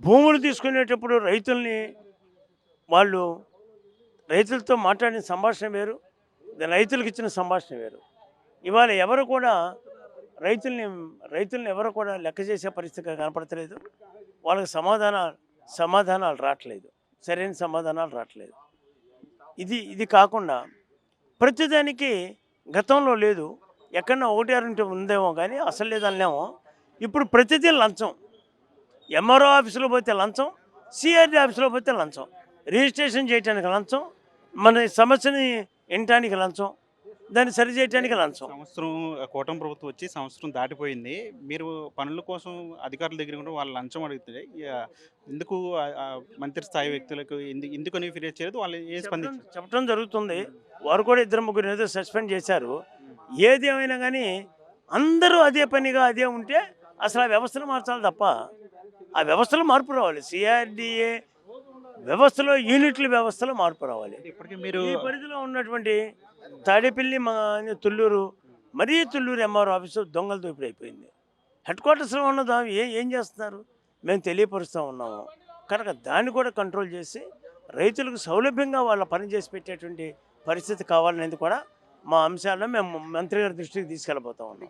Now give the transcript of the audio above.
భూములు తీసుకునేటప్పుడు వాళ్ళు రైతులతో మాట్లాడిన సంభాషణ వేరు, రైతులకు ఇచ్చిన సంభాషణ వేరు. ఇవాళ ఎవరు కూడా రైతుల్ని రైతుల్ని ఎవరు కూడా లెక్క చేసే పరిస్థితి కనపడతలేదు. వాళ్ళకి సమాధానాలు రావట్లేదు, సరైన సమాధానాలు రావట్లేదు. ఇది కాకుండా ప్రతిదానికి గతంలో లేదు, ఎక్కడన్నా ఒకటి అరంటే ఉందేమో కానీ అసలు లేదన్నామో. ఇప్పుడు ప్రతిదీ లంచం. ఎంఆర్ఓ ఆఫీసులో పోతే లంచం, సిఆర్డీ ఆఫీసులో పోతే లంచం, రిజిస్ట్రేషన్ చేయడానికి లంచం, మన సమస్యని వినటానికి లంచం, దాన్ని సరి చేయడానికి లంచం. సంవత్సరం కూటమి ప్రభుత్వం వచ్చి సంవత్సరం దాటిపోయింది. మీరు పనుల కోసం అధికారుల దగ్గర కూడా వాళ్ళు లంచం అడుగుతుంది. ఎందుకు మంత్రి స్థాయి వ్యక్తులకు ఎందుకని ఫిర్యాదు చేయలేదు? వాళ్ళు ఏ స్పందించారు? చెప్పడం జరుగుతుంది. వారు కూడా ఇద్దరు ముగ్గురు ఏదో సస్పెండ్ చేశారు. ఏది ఏమైనా కానీ అందరూ అదే పనిగా అదే ఉంటే అసలు ఆ వ్యవస్థను మార్చాలి తప్ప, ఆ వ్యవస్థలో మార్పు రావాలి. సిఆర్డిఏ వ్యవస్థలో వ్యవస్థలో మార్పు రావాలి. ఇప్పటికీ మీరు ఈ పరిధిలో ఉన్నటువంటి తాడేపల్లి తుళ్ళూరు, తుళ్ళూరు ఎంఆర్ఓ ఆఫీసు దొంగల దోపిడీ అయిపోయింది. హెడ్ క్వార్టర్స్లో ఉన్నదా ఏం చేస్తున్నారు మేము తెలియపరుస్తూ ఉన్నాము. కనుక దాన్ని కూడా కంట్రోల్ చేసి రైతులకు సౌలభ్యంగా వాళ్ళ పని చేసి పెట్టేటువంటి పరిస్థితి కావాలనేది కూడా మా అంశాలను మేము మంత్రి గారి దృష్టికి తీసుకెళ్ళబోతా ఉన్నాం.